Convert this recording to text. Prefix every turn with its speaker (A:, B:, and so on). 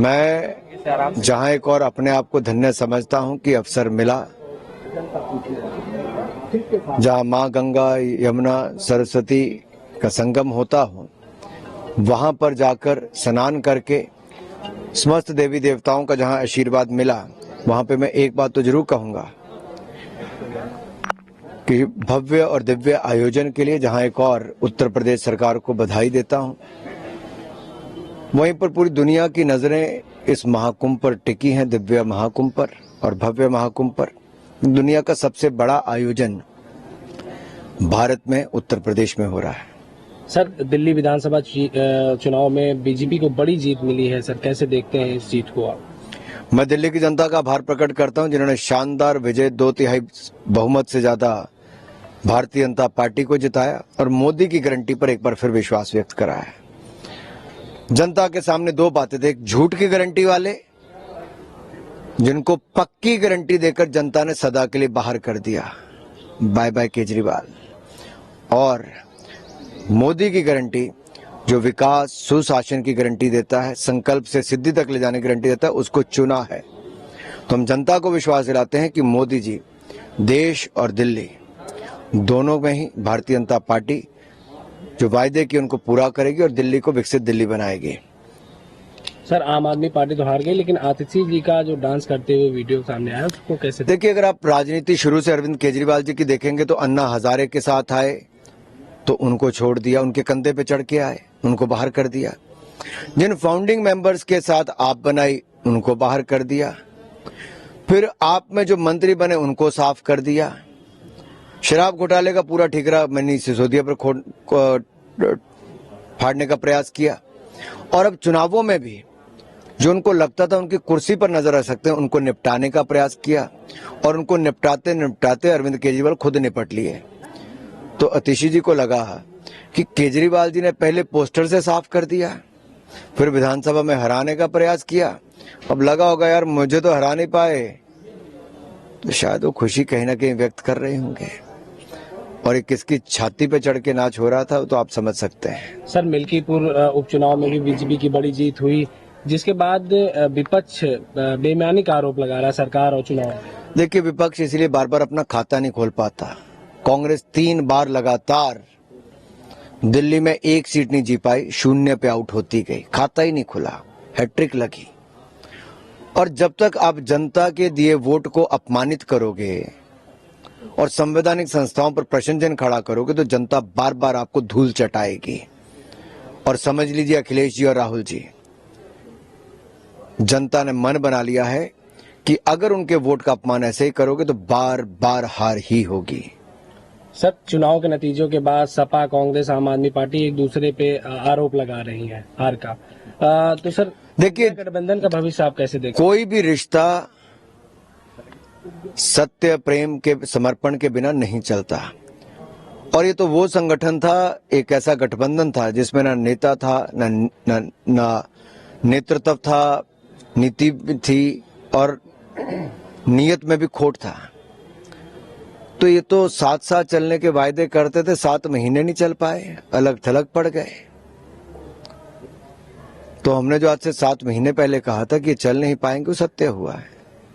A: मैं जहां एक और अपने आप को धन्य समझता हूं कि अवसर मिला, जहां मां गंगा यमुना सरस्वती का संगम होता हो, वहां पर जाकर स्नान करके समस्त देवी देवताओं का जहां आशीर्वाद मिला, वहां पे मैं एक बात तो जरूर कहूंगा कि भव्य और दिव्य आयोजन के लिए जहां एक और उत्तर प्रदेश सरकार को बधाई देता हूं। वहीं पर पूरी दुनिया की नजरें इस महाकुंभ पर टिकी हैं, दिव्य महाकुंभ पर और भव्य महाकुंभ पर। दुनिया का सबसे बड़ा आयोजन भारत में उत्तर प्रदेश में हो रहा है।
B: सर, दिल्ली विधानसभा चुनाव में बीजेपी को बड़ी जीत मिली है, सर कैसे देखते हैं इस जीत को आप?
A: मैं दिल्ली की जनता का आभार प्रकट करता हूं, जिन्होंने शानदार विजय 2/3 बहुमत से ज्यादा भारतीय जनता पार्टी को जिताया और मोदी की गारंटी पर एक बार फिर विश्वास व्यक्त करा है। जनता के सामने दो बातें थी, एक झूठ की गारंटी वाले जिनको पक्की गारंटी देकर जनता ने सदा के लिए बाहर कर दिया, बाय बाय केजरीवाल, और मोदी की गारंटी जो विकास सुशासन की गारंटी देता है, संकल्प से सिद्धि तक ले जाने की गारंटी देता है, उसको चुना है। तो हम जनता को विश्वास दिलाते हैं कि मोदी जी देश और दिल्ली दोनों में ही भारतीय जनता पार्टी जो वायदे किए उनको पूरा करेगी और दिल्ली को विकसित दिल्ली बनाएगी।
B: सर, आम आदमी पार्टी तो हार गई, लेकिन आतिशी जी का जो डांस करते हुए वीडियो सामने आया उसको कैसे
A: देखिए, अगर आप राजनीति शुरू से अरविंद केजरीवाल जी की देखेंगे तो अन्ना हजारे के साथ आए तो उनको छोड़ दिया, उनके कंधे पे चढ़ के आए, उनको बाहर कर दिया। जिन फाउंडिंग मेंबर्स के साथ आप बनाई उनको बाहर कर दिया, फिर आप में जो मंत्री बने उनको साफ कर दिया। शराब घोटाले का पूरा ठिकरा मनीष सिसोदिया पर फाड़ने का प्रयास किया, और अब चुनावों में भी जो उनको लगता था उनकी कुर्सी पर नजर आ सकते हैं उनको निपटाने का प्रयास किया, और उनको निपटाते निपटाते अरविंद केजरीवाल खुद निपट लिए। तो आतिशी जी को लगा कि केजरीवाल जी ने पहले पोस्टर से साफ कर दिया, फिर विधानसभा में हराने का प्रयास किया, अब लगा होगा यार मुझे तो हरा नहीं पाए, तो शायद वो खुशी कहीं ना कहीं व्यक्त कर रहे होंगे। और एक किसकी छाती पे चढ़ के नाच हो रहा था तो आप समझ सकते हैं।
B: सर, मिल्कीपुर उपचुनाव में भी बीजेपी की बड़ी जीत हुई, जिसके बाद विपक्ष बेईमानी का आरोप लगा रहा है सरकार और चुनाव।
A: देखिए, विपक्ष इसलिए बार बार अपना खाता नहीं खोल पाता। कांग्रेस 3 बार लगातार दिल्ली में एक सीट नहीं जी पाई, 0 पे आउट होती गई, खाता ही नहीं खुला, हैट्रिक लगी। और जब तक आप जनता के दिए वोट को अपमानित करोगे और संवैधानिक संस्थाओं पर प्रश्न चिन्ह खड़ा करोगे तो जनता बार बार आपको धूल चटाएगी। और समझ लीजिए अखिलेश जी और राहुल जी, जनता ने मन बना लिया है कि अगर उनके वोट का अपमान ऐसे ही करोगे तो बार बार हार ही होगी।
B: सर, चुनाव के नतीजों के बाद सपा, कांग्रेस, आम आदमी पार्टी एक दूसरे पे आरोप लगा रही है हार का। तो सर
A: देखिए,
B: गठबंधन का भविष्य आप कैसे देखते?
A: कोई भी रिश्ता सत्य प्रेम के समर्पण के बिना नहीं चलता, और ये तो वो संगठन था, एक ऐसा गठबंधन था जिसमें ना नेता था, ना नेतृत्व था, नीति थी और नियत में भी खोट था। तो ये तो साथ साथ चलने के वायदे करते थे, 7 महीने नहीं चल पाए, अलग थलग पड़ गए। तो हमने जो आज से 7 महीने पहले कहा था कि ये चल नहीं पाएंगे, वो सत्य हुआ है।